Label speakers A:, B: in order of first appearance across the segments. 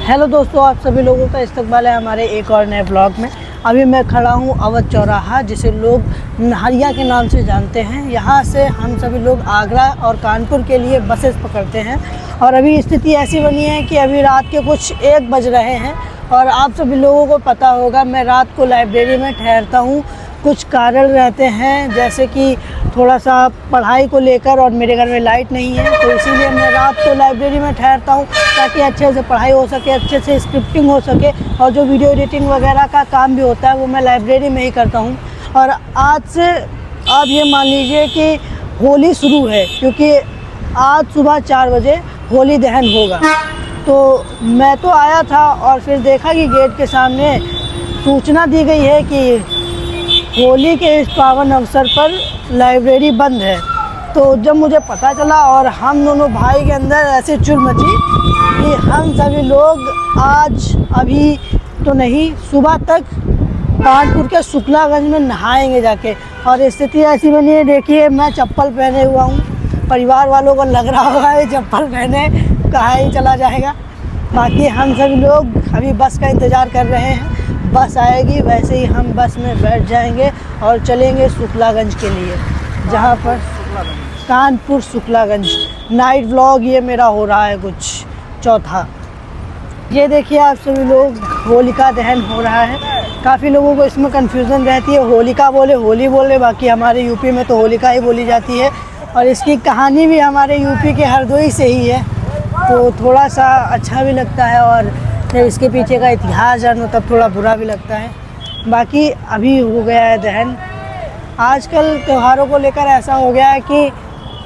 A: Hello दोस्तों, आप सभी लोगों का इस्तकबाल है हमारे एक और नए ब्लॉग में। अभी मैं खड़ा हूँ अवध चौराहा, जिसे लोग नहरिया के नाम से जानते हैं। यहाँ से हम सभी लोग आगरा और कानपुर के लिए बसेस पकड़ते हैं और अभी स्थिति ऐसी बनी है कि अभी रात के कुछ 1 बज रहे हैं और आप सभी लोगों को पता होगा मैं रात को लाइब्रेरी में ठहरता हूँ। कुछ कारण रहते हैं, जैसे कि थोड़ा सा पढ़ाई को लेकर, और मेरे घर में लाइट नहीं है, तो इसीलिए मैं रात को लाइब्रेरी में ठहरता हूँ ताकि अच्छे से पढ़ाई हो सके, अच्छे से स्क्रिप्टिंग हो सके, और जो वीडियो एडिटिंग वगैरह का काम भी होता है वो मैं लाइब्रेरी में ही करता हूँ। और आज से आप ये मान लीजिए कि होली शुरू है, क्योंकि आज सुबह 4 बजे होली दहन होगा। तो मैं तो आया था और फिर देखा कि गेट के सामने सूचना दी गई है कि होली के इस पावन अवसर पर लाइब्रेरी बंद है। तो जब मुझे पता चला और हम दोनों भाई के अंदर ऐसे चुल मची कि हम सभी लोग आज अभी तो नहीं, सुबह तक कानपुर के शुक्लागंज में नहाएंगे जाके। और स्थिति ऐसी बनी है, देखिए मैं चप्पल पहने हुआ हूँ। परिवार वालों को लग रहा होगा ये चप्पल पहने कहाँ ही चला जाएगा। बाकी हम सभी लोग अभी बस का इंतज़ार कर रहे हैं। बस आएगी वैसे ही हम बस में बैठ जाएंगे और चलेंगे शुक्लागंज के लिए, जहाँ पर कानपुर शुक्लागंज। नाइट व्लॉग ये मेरा हो रहा है कुछ चौथा। ये देखिए आप सभी लोग, होलिका दहन हो रहा है। काफ़ी लोगों को इसमें कन्फ्यूज़न रहती है, होलिका बोले होली बोले, बाकी हमारे यूपी में तो होलिका ही बोली जाती है। और इसकी कहानी भी हमारे यूपी के हरदोई से ही है, तो थोड़ा सा अच्छा भी लगता है, और जब इसके पीछे का इतिहास जानो तब थोड़ा बुरा भी लगता है। बाकी अभी हो गया है दहन। आजकल त्योहारों को लेकर ऐसा हो गया है कि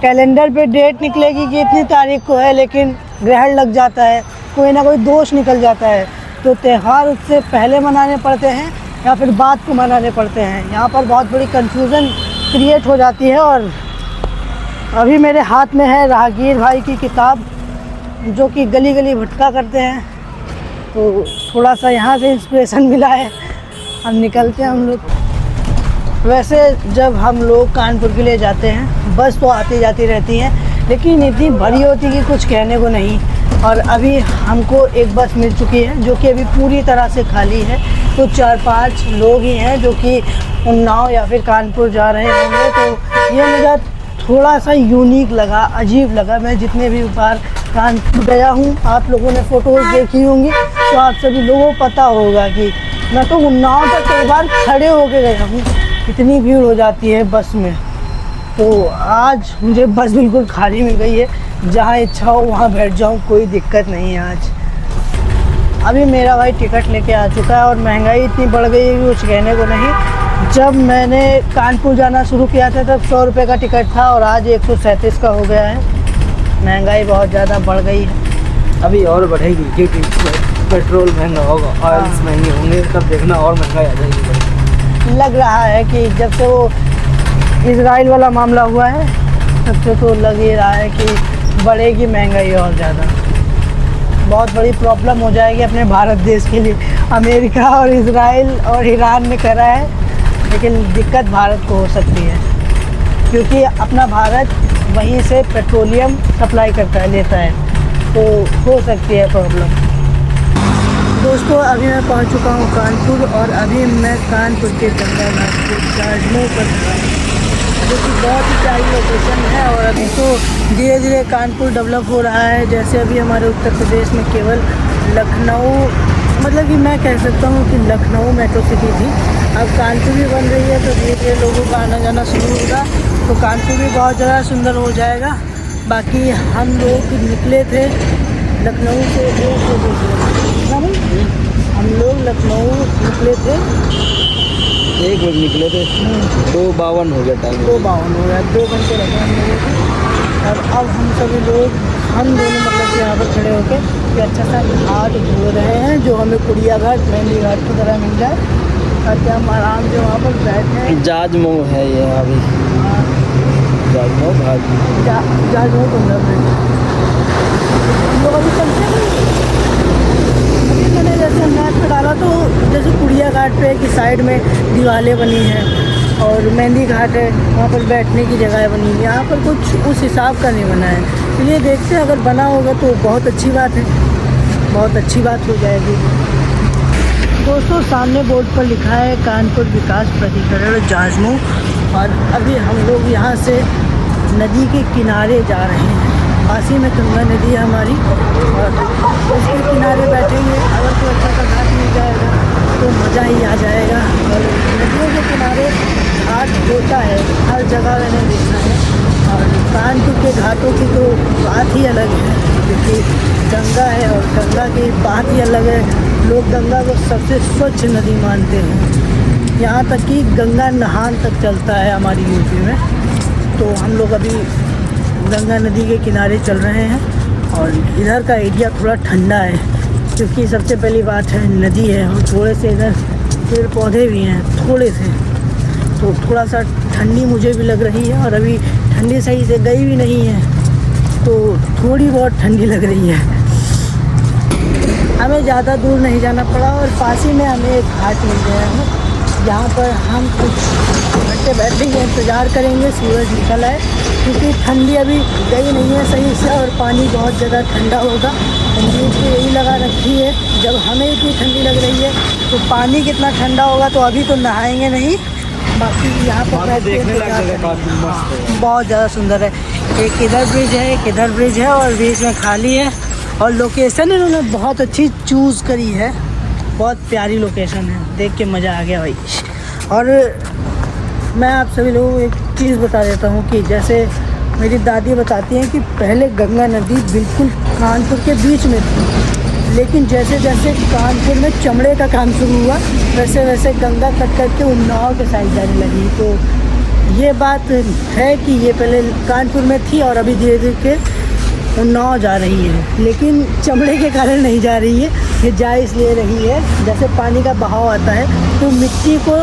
A: कैलेंडर पे डेट निकलेगी कि इतनी तारीख को है, लेकिन ग्रहण लग जाता है, कोई ना कोई दोष निकल जाता है, तो त्यौहार उससे पहले मनाने पड़ते हैं या फिर बाद को मनाने पड़ते हैं। यहाँ पर बहुत बड़ी कन्फ्यूज़न क्रिएट हो जाती है। और अभी मेरे हाथ में है राहगीर भाई की किताब, जो कि गली गली भटका करते हैं, तो थोड़ा सा यहाँ से इंस्पिरेशन मिला है। हम निकलते हैं हम लोग। वैसे जब हम लोग कानपुर के लिए जाते हैं, बस तो आती जाती रहती हैं, लेकिन इतनी भरी होती कि कुछ कहने को नहीं। और अभी हमको एक बस मिल चुकी है जो कि अभी पूरी तरह से खाली है। तो 4-5 लोग ही हैं जो कि उन्नाव या फिर कानपुर जा रहे होंगे। तो ये मुझे थोड़ा सा यूनिक लगा, अजीब लगा। मैं जितने भी बार कानपुर गया हूँ, आप लोगों ने फ़ोटोज़ देखी होंगी, तो आप सभी लोगों को पता होगा कि मैं तो उन्नाव तक कई बार खड़े होके गया हूँ, इतनी भीड़ हो जाती है बस में। तो आज मुझे बस बिल्कुल खाली मिल गई है, जहाँ इच्छा हो वहाँ बैठ जाऊँ, कोई दिक्कत नहीं है आज। अभी मेरा भाई टिकट लेके आ चुका है और महंगाई इतनी बढ़ गई है कि कुछ कहने को नहीं। जब मैंने कानपुर जाना शुरू किया था तब 100 रुपये का टिकट था और आज 137 का हो गया है। महंगाई बहुत ज़्यादा बढ़ गई है।
B: अभी और बढ़ेगी क्योंकि पेट्रोल महंगा होगा, ऑयल्स महंगे होंगे, तब देखना और महंगाई आ जाएगी।
A: लग रहा है कि जब से वो इजराइल वाला मामला हुआ है तब से तो लग ही रहा है कि बढ़ेगी महंगाई और ज़्यादा। बहुत बड़ी प्रॉब्लम हो जाएगी अपने भारत देश के लिए। अमेरिका और इजराइल और ईरान ने करा है, लेकिन दिक्कत भारत को हो सकती है, क्योंकि अपना भारत वहीं से पेट्रोलियम सप्लाई करता है, लेता है, तो हो सकती है प्रॉब्लम। दोस्तों अभी मैं पहुंच चुका हूं कानपुर, और अभी मैं कानपुर के गंगा घाट के गार्डनों पर, जो कि बहुत ही प्यारी लोकेशन है। और अभी तो धीरे धीरे कानपुर डेवलप हो रहा है। जैसे अभी हमारे उत्तर प्रदेश में केवल लखनऊ, मतलब कि मैं कह सकता हूँ कि लखनऊ मेट्रो सिटी थी, अब कानपुर भी बन रही है, तो धीरे धीरे लोगों का आना जाना शुरू होगा, तो कानपुर भी बहुत ज़्यादा सुंदर हो जाएगा। बाकी हम लोग निकले थे लखनऊ से, हम लोग लखनऊ निकले थे
B: 1 बजे निकले थे, 2:52 हो गया टाइम,
A: 2:52 हो गया, 2 घंटे लगे हम लोगों को। और अब हम सभी लोग, हम दोनों मतलब कि यहाँ पर खड़े होकर कि अच्छा सा घाट घूम रहे हैं, जो हमें कुड़िया घाट, मेहंदी घाट की तरह मिल जाए, ताकि हम आराम से वहाँ पर बैठें।
B: जाजमऊ है ये अभी, जाजमऊ घाट,
A: जाजमऊ कुंडा में हम लोग अभी चलते हैं। अभी मैंने जैसे मैप पर डाला तो जैसे कुड़िया घाट पे की साइड में दीवारें बनी हैं और मेहंदी घाट है, वहाँ पर बैठने की जगह बनी है। यहाँ पर कुछ उस हिसाब का नहीं बना है, चलिए देखते हैं, अगर बना होगा तो बहुत अच्छी बात है। बहुत अच्छी बात हो जाएगी। दोस्तों सामने बोर्ड पर लिखा है कानपुर विकास प्राधिकरण जाजमऊ और अभी हम लोग यहाँ से नदी के किनारे जा रहे हैं। पास ही में गंगा नदी है हमारी और उसके किनारे बैठेंगे। अगर कोई अच्छा सा घाट मिल जाएगा तो मज़ा ही आ जाएगा। और नदियों के किनारे घाट होता है हर जगह, मैंने देखा है। और कानपुर के घाटों की तो बात ही अलग है, क्योंकि गंगा है और गंगा की बात ही अलग है। लोग गंगा को सबसे स्वच्छ नदी मानते हैं। यहाँ तक कि गंगा नहान तक चलता है हमारी यूपी में। तो हम लोग अभी गंगा नदी के किनारे चल रहे हैं और इधर का एरिया थोड़ा ठंडा है, क्योंकि सबसे पहली बात है नदी है और थोड़े से इधर पेड़ पौधे भी हैं थोड़े से, तो थोड़ा सा ठंडी मुझे भी लग रही है। और अभी ठंडी सही से गई भी नहीं है, तो थोड़ी बहुत ठंडी लग रही है। हमें ज़्यादा दूर नहीं जाना पड़ा और पास ही में हमें एक घाट मिल गया है, जहाँ पर हम कुछ घंटे बैठेंगे, इंतज़ार करेंगे सूरज निकल आए, क्योंकि ठंडी अभी गई नहीं है सही से और पानी बहुत ज़्यादा ठंडा होगा। उम्मीद तो यही लगा रखी है, जब हमें इतनी ठंडी लग रही है तो पानी कितना ठंडा होगा। तो अभी तो नहाएंगे नहीं, बाकी यहाँ पर देखने बहुत ज़्यादा सुंदर है। एक इधर ब्रिज है, एक इधर ब्रिज है और बीच में खाली है। और लोकेशन इन्होंने बहुत अच्छी चूज़ करी है, बहुत प्यारी लोकेशन है, देख के मज़ा आ गया भाई। और मैं आप सभी लोगों को एक चीज़ बता देता हूँ कि जैसे मेरी दादी बताती हैं कि पहले गंगा नदी बिल्कुल कानपुर के बीच में थी, लेकिन जैसे जैसे कानपुर में चमड़े का काम शुरू हुआ वैसे वैसे गंगा कट करके उन्नाव के साइड जाने लगी। तो ये बात है कि ये पहले कानपुर में थी और अभी धीरे धीरे के उन्नाव जा रही है, लेकिन चमड़े के कारण नहीं जा रही है। ये जा इसलिए रही है, जैसे पानी का बहाव आता है तो मिट्टी को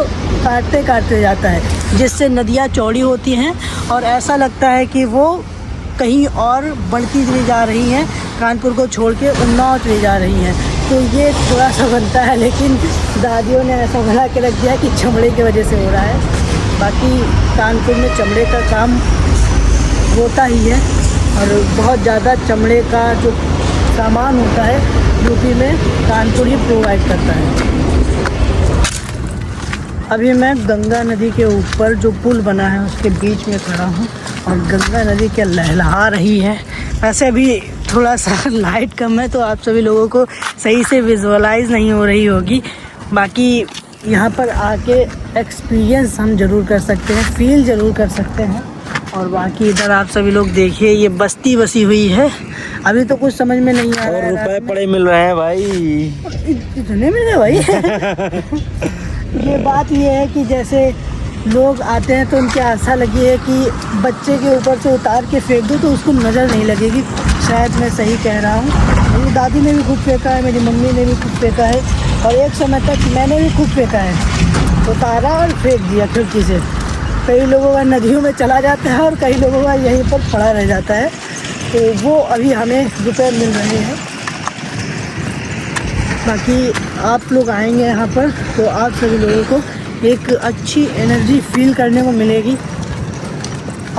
A: काटते काटते जाता है, जिससे नदियाँ चौड़ी होती हैं और ऐसा लगता है कि वो कहीं और बढ़ती चली जा रही हैं, कानपुर को छोड़ के उन्नाव चली जा रही हैं। तो ये थोड़ा सा बनता है, लेकिन दादियों ने ऐसा बना के रख दिया कि चमड़े की वजह से हो रहा है। बाकी कानपुर में चमड़े का काम होता ही है और बहुत ज़्यादा चमड़े का जो सामान होता है यूपी में कानपुर ही प्रोवाइड करता है। अभी मैं गंगा नदी के ऊपर जो पुल बना है उसके बीच में खड़ा हूँ और गंगा नदी क्या लहलहा रही है। वैसे अभी थोड़ा सा लाइट कम है तो आप सभी लोगों को सही से विजुअलाइज नहीं हो रही होगी। बाकी यहाँ पर आके एक्सपीरियंस हम ज़रूर कर सकते हैं, फील ज़रूर कर सकते हैं। और बाकी इधर आप सभी लोग देखिए, ये बस्ती बसी हुई है। अभी तो कुछ समझ में नहीं आ रहा है।
B: रुपए पड़े मिल रहे हैं भाई,
A: इतने मिल रहे भाई। ये बात ये है कि जैसे लोग आते हैं तो उनकी आशा लगी है कि बच्चे के ऊपर से उतार के फेंक दो तो उसको नज़र नहीं लगेगी। शायद मैं सही कह रहा हूँ। मेरी दादी ने भी खूब फेंका है, मेरी मम्मी ने भी खूब फेंका है और एक समय तक मैंने भी खूब फेंका है। उतारा और फेंक दिया खिड़की से। कई लोगों का नदियों में चला जाता है और कई लोगों का यहीं पर पड़ा रह जाता है। तो वो अभी हमें रुपए मिल रहे हैं। बाकी आप लोग आएंगे यहाँ पर तो आप सभी लोगों को एक अच्छी एनर्जी फील करने को मिलेगी।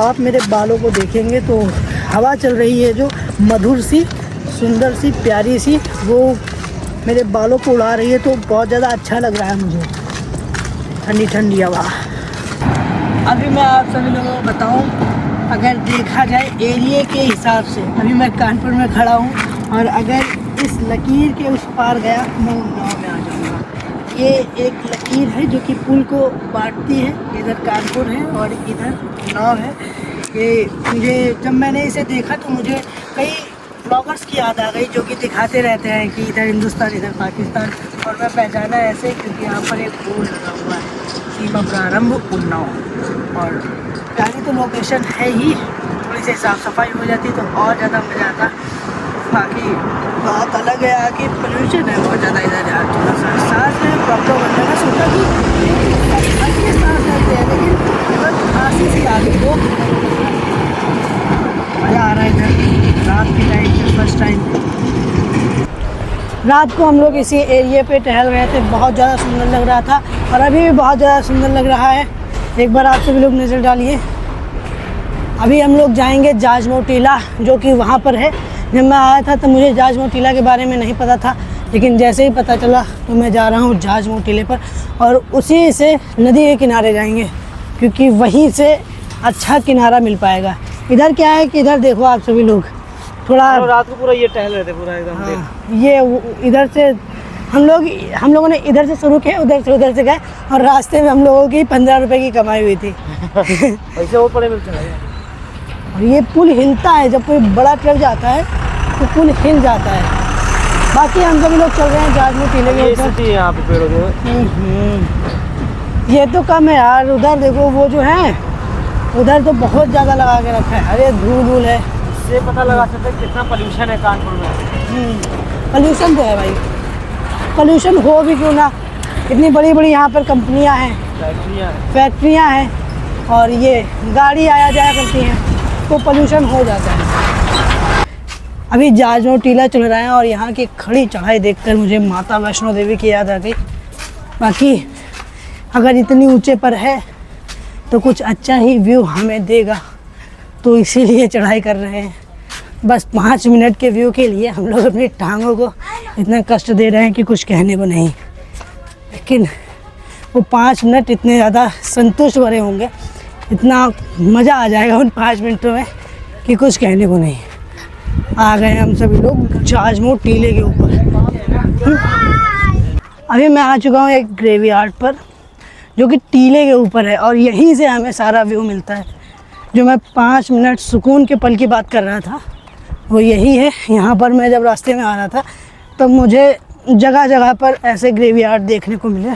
A: आप मेरे बालों को देखेंगे तो हवा चल रही है जो मधुर सी, सुंदर सी, प्यारी सी, वो मेरे बालों को उड़ा रही है। तो बहुत ज़्यादा अच्छा लग रहा है मुझे, ठंडी ठंडी हवा। अभी मैं आप सभी लोगों को बताऊं, अगर देखा जाए एरिया के हिसाब से अभी मैं कानपुर में खड़ा हूं और अगर इस लकीर के उस पार गया मैं उन्नाव में आ जाऊंगा। ये एक लकीर है जो कि पुल को बांटती है, इधर कानपुर है और इधर उन्नाव है। ये मुझे जब मैंने इसे देखा तो मुझे कई ब्लॉगर्स की याद आ गई जो कि दिखाते रहते हैं कि इधर हिंदुस्तान इधर पाकिस्तान। और मैं पहचाना ऐसे क्योंकि यहाँ पर एक बोर्ड लगा हुआ है, सीमा प्रारंभ उन्नाव। और प्यारी तो लोकेशन है ही, थोड़ी सी साफ़ सफाई हो जाती तो और ज़्यादा मज़ा आता। बाकी बात अलग है, आगे पोल्यूशन है बहुत ज़्यादा इधर। यार थोड़ा सा सांस में प्रॉब्लम होता है ना, सोचा कि हल्के सांस लेते हैं लेकिन बस खांसी सी आ गई। वो मज़ा आ रहा है इधर रात के टाइम पे, फर्स्ट टाइम रात को हम लोग इसी एरिया पे टहल रहे थे। बहुत ज़्यादा सुंदर लग रहा था और अभी भी बहुत ज़्यादा सुंदर लग रहा है। एक बार आप सभी लोग नज़र डालिए। अभी हम लोग जाएंगे जाजमऊ टीला, जो कि वहाँ पर है जब मैं आया था तो मुझे जाजमऊ टीला के बारे में नहीं पता था, लेकिन जैसे ही पता चला तो मैं जा रहा हूँ जाजमऊ टीले पर, और उसी से नदी के किनारे जाएंगे क्योंकि वहीं से अच्छा किनारा मिल पाएगा। इधर क्या है कि इधर देखो आप सभी लोग थोड़ा
B: रात को पूरा ये टहल रहे थे पूरा एकदम।
A: हाँ, ये इधर से हम लोगों ने इधर से शुरू किया, उधर से गए, और रास्ते में हम लोगों की 15 रुपए की कमाई हुई थी।
B: ऐसे वो पड़े मिलते हैं।
A: और ये पुल हिलता है, जब कोई बड़ा ट्रक जाता है तो पुल हिल जाता है। बाकी हम सभी लोग चल रहे हैं जाजमऊ टीले के ऊपर।
B: यहाँ पे पेड़ों के
A: ये तो कम है यार, उधर देखो वो जो है उधर तो बहुत ज़्यादा लगा के रखा है। अरे धूल है,
B: इससे पता लगा सकते हैं कितना पोल्यूशन है कानपुर में।
A: पोल्यूशन तो है भाई, पोल्यूशन हो भी क्यों ना, इतनी बड़ी बड़ी यहाँ पर कंपनियाँ हैं, फैक्ट्रियाँ हैं, और ये गाड़ी आया जाया करती हैं, तो पोल्यूशन हो जाता है। अभी जाजमऊ टीला चल रहा है और यहाँ की खड़ी चढ़ाई देखकर मुझे माता वैष्णो देवी की याद आ गई। बाकी अगर इतनी ऊंचे पर है तो कुछ अच्छा ही व्यू हमें देगा, तो इसीलिए चढ़ाई कर रहे हैं। बस 5 मिनट के व्यू के लिए हम लोग अपनी टांगों को इतना कष्ट दे रहे हैं कि कुछ कहने को नहीं, लेकिन वो 5 मिनट इतने ज़्यादा संतुष्ट भरे होंगे, इतना मज़ा आ जाएगा उन 5 मिनटों में कि कुछ कहने को नहीं। आ गए हम सभी लोग जाजमऊ टीले के ऊपर। अभी मैं आ चुका हूँ एक ग्रेवयार्ड पर जो कि टीले के ऊपर है, और यहीं से हमें सारा व्यू मिलता है। जो मैं 5 मिनट सुकून के पल की बात कर रहा था वो यही है। यहाँ पर मैं जब रास्ते में आ रहा था तब मुझे जगह जगह पर ऐसे ग्रेवयार्ड देखने को मिले।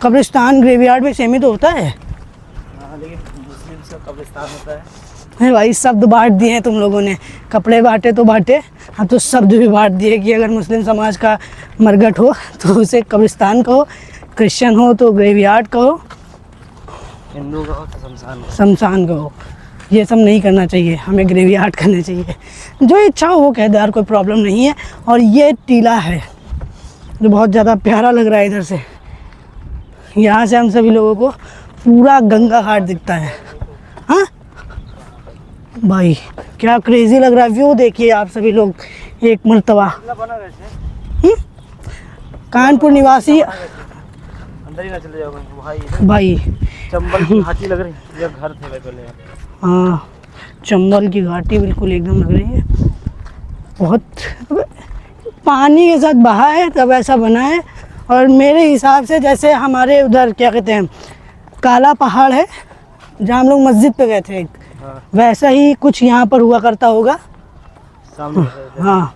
A: कब्रिस्तान ग्रेवयार्ड भी सेम ही तो होता है।
B: लेकिन मुस्लिम से कब्रिस्तान होता है।
A: है भाई, शब्द बांट दिए हैं तुम लोगों ने, कपड़े बांटे तो बांटे, हाँ तो शब्द भी बांट दिए कि अगर मुस्लिम समाज का मरघट हो तो उसे कब्रिस्तान कहो, क्रिश्चियन हो तो ग्रेवयार्ड कहो,
B: हिंदू कहो तो
A: शमशान कहो। ये सब नहीं करना चाहिए, हमें ग्रेवयार्ड करना चाहिए। जो इच्छा हो वो कह दे यार, कोई प्रॉब्लम नहीं है। और ये टीला है जो बहुत ज़्यादा प्यारा लग रहा है। इधर से, यहाँ से हम सभी लोगों को पूरा गंगा घाट दिखता है। हाँ भाई, क्या क्रेजी लग रहा है व्यू। देखिए आप सभी लोग एक मर्तबा। कानपुर निवासी
B: अंदर ही ना चले जाओ
A: भाई।
B: चंबल की घाटी लग रही है, ये घर थे पहले यार।
A: हाँ, चंबल की घाटी बिल्कुल एकदम लग रही है। बहुत पानी के साथ बहा है तब ऐसा बना है। और मेरे हिसाब से जैसे हमारे उधर क्या कहते हैं, काला पहाड़ है जहाँ हम लोग मस्जिद पे गए थे, वैसा ही कुछ यहाँ पर हुआ करता होगा
B: सामने।
A: हाँ,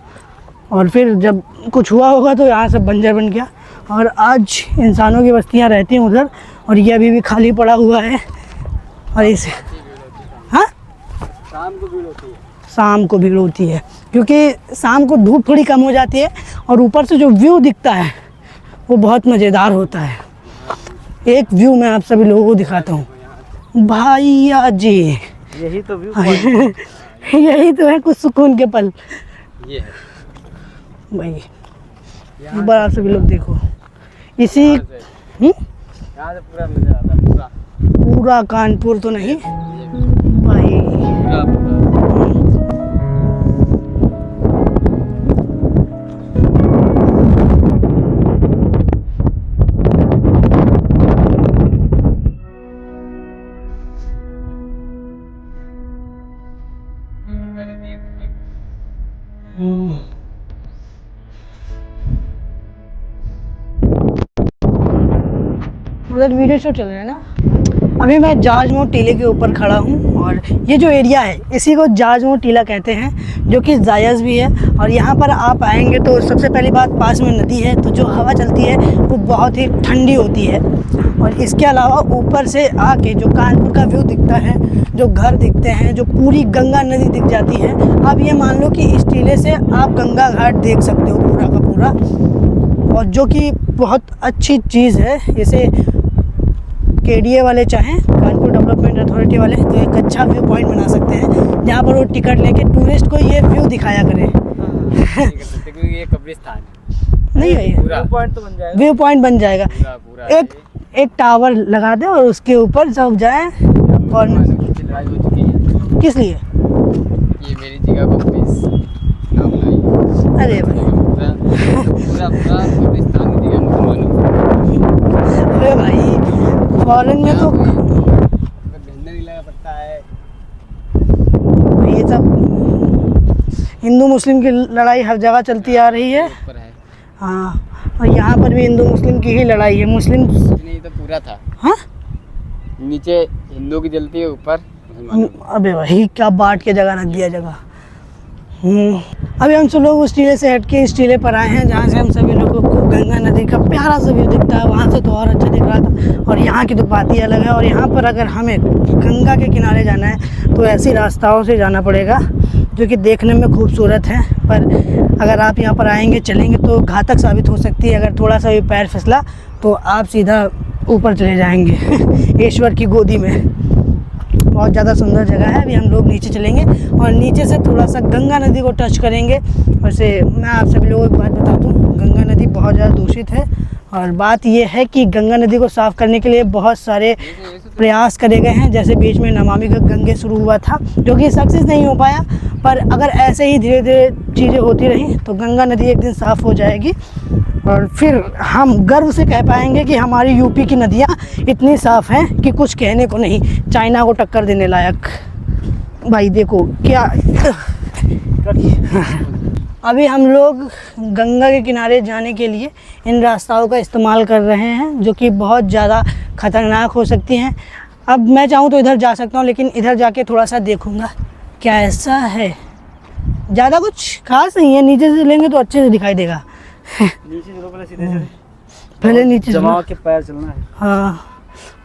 A: और फिर जब कुछ हुआ होगा तो यहाँ सब बंजर बन गया, और आज इंसानों की बस्तियाँ रहती हैं उधर, और ये अभी भी खाली पड़ा हुआ है। और इसे हाँ,
B: शाम को भीड़ होती है।
A: शाम को भीड़ होती है क्योंकि शाम को धूप थोड़ी कम हो जाती है, और ऊपर से जो व्यू दिखता है वो बहुत मज़ेदार होता है। एक व्यू मैं आप सभी लोगों को दिखाता हूँ भैया जी।
B: यही तो व्यू
A: यही तो है कुछ सुकून के पल।
B: ये है
A: भाई, एक बार आप सभी लोग देखो इसी
B: यहाँ से पूरा नजर आता है।
A: पूरा कानपुर तो नहीं भाई। उधर वीडियो शूट चल रहा है ना। अभी मैं जाजमऊ टीले के ऊपर खड़ा हूँ, और ये जो एरिया है इसी को जाजमऊ टीला कहते हैं, जो कि जायज़ भी है। और यहाँ पर आप आएंगे तो सबसे पहली बात, पास में नदी है, तो जो हवा चलती है वो बहुत ही ठंडी होती है। और इसके अलावा ऊपर से आके जो कानपुर का व्यू दिखता है, जो घर दिखते हैं, जो पूरी गंगा नदी दिख जाती है। आप ये मान लो कि इस टीले से आप गंगा घाट देख सकते हो पूरा का पूरा, और जो कि बहुत अच्छी चीज़ है। इसे KDA वाले चाहें, कानपुर डेवलपमेंट अथॉरिटी वाले, तो एक अच्छा व्यू पॉइंट बना सकते हैं जहाँ पर वो टिकट लेके टूरिस्ट को ये व्यू दिखाया करें।
B: क्योंकि ये कब्रिस्तान
A: नहीं है,
B: व्यू पॉइंट तो बन जाएगा।
A: व्यू पॉइंट बन जाएगा।
B: पूरा
A: एक टावर लगा दे और उसके ऊपर सब जाए। और
B: लड़ाई हो चुकी है।
A: किस लिए?
C: ये मेरी जगह को प्लीज नाम लाई।
A: अरे भाई,
C: पूरा पूरा पूरा पाकिस्तान की जगह मुसलमानों
A: अरे भाई फॉरेन में तो
C: झंडा नहीं लगा पड़ता है।
A: ये सब हिंदू मुस्लिम की लड़ाई हर जगह चलती आ रही है।
C: ऊपर है
A: हाँ, और यहाँ पर भी हिंदू मुस्लिम की ही लड़ाई है। मुस्लिम
C: नहीं तो पूरा था।
A: हाँ,
C: नीचे हिंदू की जलती है, ऊपर मुसलमानों की।
A: अबे भाई क्या बांट के जगह रख दिया जगह। अभी हम सब लोग उस टीले से हट के इस टीले पर आए हैं जहाँ से हम सभी लोगों को गंगा नदी का प्यारा सा व्यू दिखता है। वहाँ से तो और अच्छा दिख रहा था, और यहाँ की तो बात ही अलग है। और यहाँ पर अगर हमें गंगा के किनारे जाना है तो ऐसी रास्ताओं से जाना पड़ेगा जो कि देखने में खूबसूरत है, पर अगर आप यहाँ पर आएंगे चलेंगे तो घातक साबित हो सकती है। अगर थोड़ा सा भी पैर फिसला तो आप सीधा ऊपर चले जाएंगे ईश्वर की गोदी में। बहुत ज़्यादा सुंदर जगह है। अभी हम लोग नीचे चलेंगे और नीचे से थोड़ा सा गंगा नदी को टच करेंगे। वैसे मैं आप सभी लोगों को एक बात बता दूँ, गंगा नदी बहुत ज़्यादा दूषित है, और बात यह है कि गंगा नदी को साफ़ करने के लिए बहुत सारे प्रयास करे गए हैं। जैसे बीच में नमामि गंगे शुरू हुआ था, जो कि सक्सेस नहीं हो पाया, पर अगर ऐसे ही धीरे धीरे चीज़ें होती रहीं तो गंगा नदी एक दिन साफ़ हो जाएगी, और फिर हम गर्व से कह पाएंगे कि हमारी यूपी की नदियाँ इतनी साफ़ हैं कि कुछ कहने को नहीं, चाइना को टक्कर देने लायक। भाई देखो क्या अभी हम लोग गंगा के किनारे जाने के लिए इन रास्ताओं का इस्तेमाल कर रहे हैं, जो कि बहुत ज़्यादा ख़तरनाक हो सकती हैं। अब मैं चाहूँ तो इधर जा सकता हूँ, लेकिन इधर जाके थोड़ा सा देखूँगा क्या ऐसा है। ज़्यादा कुछ खास नहीं है, नीचे से लेंगे तो अच्छे से दिखाई देगा।
B: नीचे चलो, पहले सीधे चलो।
A: पहले नीचे
B: जमा
A: चलो।
B: के पैर चलना है।
A: हाँ,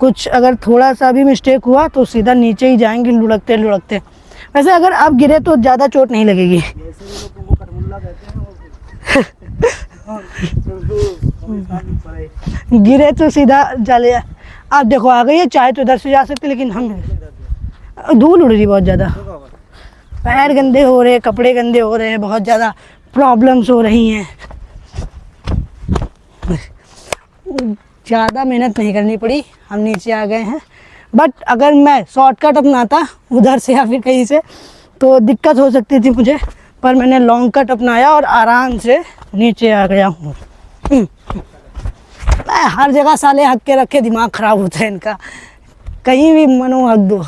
A: कुछ अगर थोड़ा सा भी मिस्टेक हुआ तो सीधा नीचे ही जाएंगे लुढ़कते लुढ़कते। वैसे अगर आप गिरे तो ज़्यादा चोट नहीं लगेगी।
B: वैसे भी लोग तुमको करमुल्ला कहते हैं और पड़े।
A: गिरे तो सीधा चले। आप देखो आ गई है, चाहे तो इधर से जा सकते, लेकिन हम धूल उड़ रही बहुत ज़्यादा, पैर गंदे हो रहे, कपड़े गंदे हो रहे हैं, बहुत ज़्यादा प्रॉब्लम्स हो रही हैं। ज़्यादा मेहनत नहीं करनी पड़ी, हम नीचे आ गए हैं। बट अगर मैं शॉर्टकट अपनाता उधर से या फिर कहीं से तो दिक्कत हो सकती थी मुझे, पर मैंने लॉन्ग कट अपनाया और आराम से नीचे आ गया हूँ। हर जगह साले हक के रखे दिमाग ख़राब होता है इनका, कहीं भी मनो हक दो।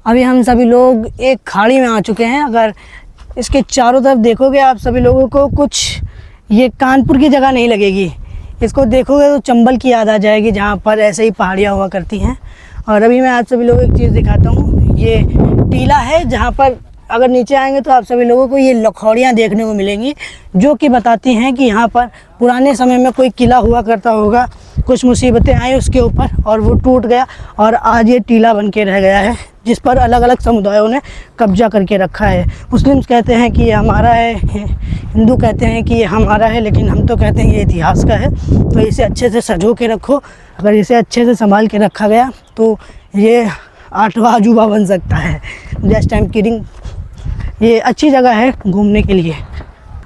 A: अभी हम सभी लोग एक खाड़ी में आ चुके हैं। अगर इसके चारों तरफ देखोगे आप सभी लोगों को कुछ ये कानपुर की जगह नहीं लगेगी। इसको देखोगे तो चंबल की याद आ जाएगी, जहाँ पर ऐसे ही पहाड़ियाँ हुआ करती हैं। और अभी मैं आप सभी लोगों को एक चीज़ दिखाता हूँ। ये टीला है जहाँ पर अगर नीचे आएंगे तो आप सभी लोगों को ये लखौड़ियाँ देखने को मिलेंगी, जो कि बताती हैं कि यहाँ पर पुराने समय में कोई किला हुआ करता होगा, कुछ मुसीबतें आई उसके ऊपर और वो टूट गया, और आज ये टीला बन के रह गया है, जिस पर अलग अलग समुदायों ने कब्जा करके रखा है। मुस्लिम्स कहते हैं कि ये हमारा है, हिंदू कहते हैं कि ये हमारा है, लेकिन हम तो कहते हैं ये इतिहास का है। तो इसे अच्छे से सजो के रखो। अगर इसे अच्छे से संभाल के रखा गया तो ये 8वां अजूबा बन सकता है। Just I am kidding. ये अच्छी जगह है घूमने के लिए।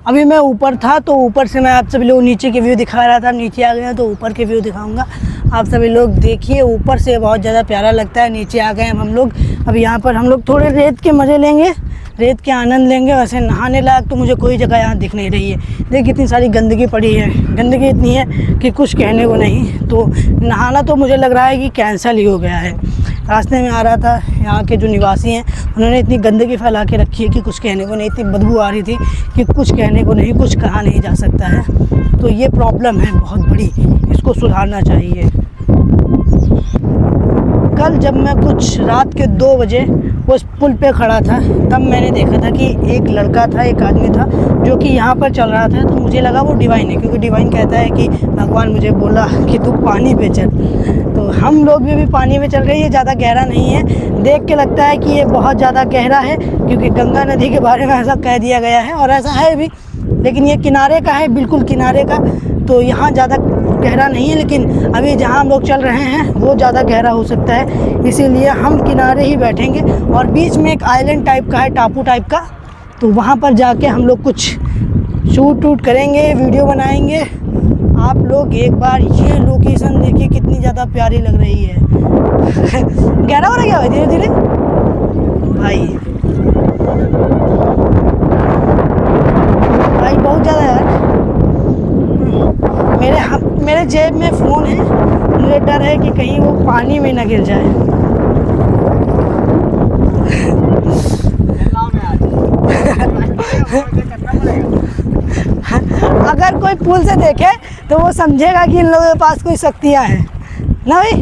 A: अभी मैं ऊपर था तो ऊपर से मैं आप सभी लोग नीचे के व्यू दिखा रहा था। नीचे आ गए हैं तो ऊपर के व्यू दिखाऊंगा। आप सभी लोग देखिए, ऊपर से बहुत ज़्यादा प्यारा लगता है। नीचे आ गए हम लोग। अब यहाँ पर हम लोग थोड़े रेत के मज़े लेंगे, रेत के आनंद लेंगे। वैसे नहाने लायक तो मुझे कोई जगह यहाँ दिख नहीं रही है। देख कितनी सारी गंदगी पड़ी है, गंदगी इतनी है कि कुछ कहने को नहीं। तो नहाना तो मुझे लग रहा है कि कैंसिल ही हो गया है। रास्ते में आ रहा था, यहाँ के जो निवासी हैं उन्होंने इतनी गंदगी फैला के रखी है कि कुछ कहने को नहीं। इतनी बदबू आ रही थी कि कुछ कहने को नहीं, कुछ कहा नहीं जा सकता है। तो ये प्रॉब्लम है बहुत बड़ी, इसको सुधारना चाहिए। कल जब मैं कुछ रात के 2 बजे उस पुल पे खड़ा था, तब मैंने देखा था कि एक लड़का था, एक आदमी था जो कि यहाँ पर चल रहा था। तो मुझे लगा वो डिवाइन है, क्योंकि डिवाइन कहता है कि भगवान मुझे बोला कि तू पानी पे चल। तो हम लोग भी पानी में चल रहे हैं। ये ज़्यादा गहरा नहीं है, देख के लगता है कि ये बहुत ज़्यादा गहरा है, क्योंकि गंगा नदी के बारे में ऐसा कह दिया गया है, और ऐसा है भी। लेकिन ये किनारे का है, बिल्कुल किनारे का, तो यहाँ ज़्यादा गहरा नहीं है। लेकिन अभी जहाँ हम लोग चल रहे हैं वो ज़्यादा गहरा हो सकता है, इसीलिए हम किनारे ही बैठेंगे। और बीच में एक आइलैंड टाइप का है, टापू टाइप का, तो वहाँ पर जाके हम लोग कुछ शूट करेंगे, वीडियो बनाएंगे। आप लोग एक बार ये लोकेशन देखिए, कितनी ज़्यादा प्यारी लग रही है। गहरा हो रहा है क्या भाई धीरे धीरे? भाई भाई बहुत ज़्यादा यार। मेरे जेब में फ़ोन है, मुझे डर है कि कहीं वो पानी में ना गिर जाए। अगर कोई पुल से देखे तो वो समझेगा कि इन लोगों के पास कोई शक्तियाँ हैं ना भाई।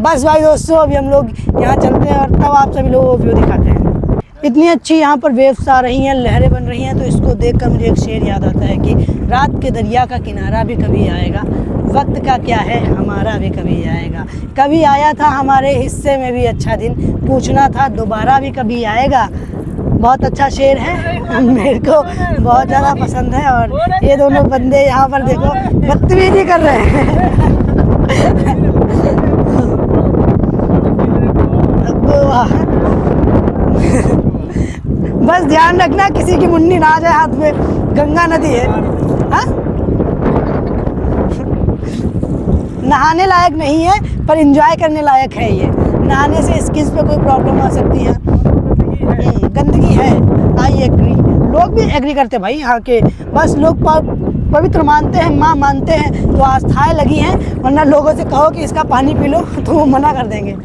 A: बस भाई दोस्तों, अभी हम लोग यहाँ चलते हैं और तब आप सभी लोगों को व्यू दिखाते हैं। इतनी अच्छी यहाँ पर वेव्स आ रही हैं, लहरें बन रही हैं, तो इसको देखकर मुझे एक शेर याद आता है कि रात के दरिया का किनारा भी कभी आएगा, वक्त का क्या है हमारा भी कभी आएगा। कभी आया था हमारे हिस्से में भी अच्छा दिन, पूछना था दोबारा भी कभी आएगा। बहुत अच्छा शेर है, मेरे को बहुत ज़्यादा पसंद है। और ये दोनों बंदे यहाँ पर देखो बदतमीजी कर रहे हैं। बस ध्यान रखना किसी की मुन्नी ना आ जाए हाथ में, गंगा नदी है। हाँ? नहाने लायक नहीं है पर एंजॉय करने लायक है ये। नहाने से स्किन पे कोई प्रॉब्लम आ सकती है, गंदगी है, आई एग्री। लोग भी एग्री करते भाई यहाँ के। बस लोग पवित्र मानते हैं, माँ मानते हैं, तो आस्थाएं लगी हैं। वरना लोगों से कहो कि इसका पानी पी लो तो वो मना कर देंगे।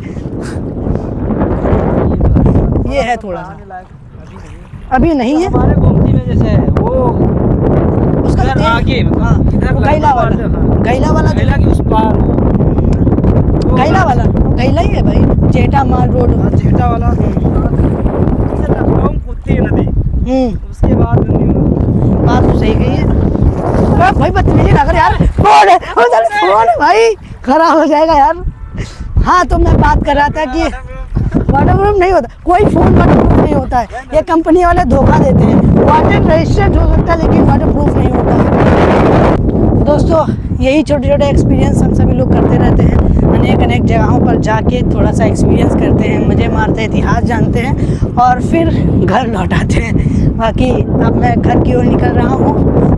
A: ये है थोड़ा सा, अभी नहीं है।
B: हमारे गोमती में जैसे है वो
A: उसका
B: इधर आगे,
A: हाँ,
B: इधर
A: गैला वाला, गैला वाला,
B: गैला की उस पार
A: गैला वाला, गैला ही है भाई। जेठा माल रोड,
B: जेठा वाला कुत्ती नदी, उसके बाद
A: बात तो सही गई है। भाई बदतमीजी ना कर यार, फोन है, फोन है भाई, खराब हो जाएगा यार। हाँ तो मैं बात कर रहा था कि वाटरप्रूफ नहीं होता, कोई फ़ोन वाटरप्रूफ नहीं होता है। ये कंपनी वाले धोखा देते हैं। वाटर रजिस्टर्ड हो सकता है लेकिन वाटरप्रूफ नहीं होता है। दोस्तों यही छोटे छोटे एक्सपीरियंस हम सभी लोग करते रहते हैं। अनेक जगहों पर जाके थोड़ा सा एक्सपीरियंस करते हैं, मज़े मारते हैं, इतिहास जानते हैं और फिर घर लौट आते हैं। बाकी अब मैं घर की ओर निकल रहा हूँ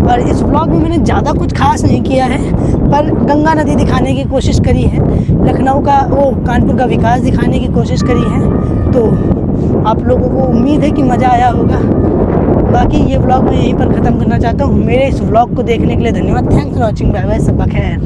A: और इस व्लॉग में मैंने ज़्यादा कुछ खास नहीं किया है, पर गंगा नदी दिखाने की कोशिश करी है, लखनऊ का वो कानपुर का विकास दिखाने की कोशिश करी है। तो आप लोगों को उम्मीद है कि मज़ा आया होगा। बाकी ये व्लॉग मैं यहीं पर ख़त्म करना चाहता हूँ। मेरे इस व्लॉग को देखने के लिए धन्यवाद। Thanks for watching. Bye bye, सब खैर।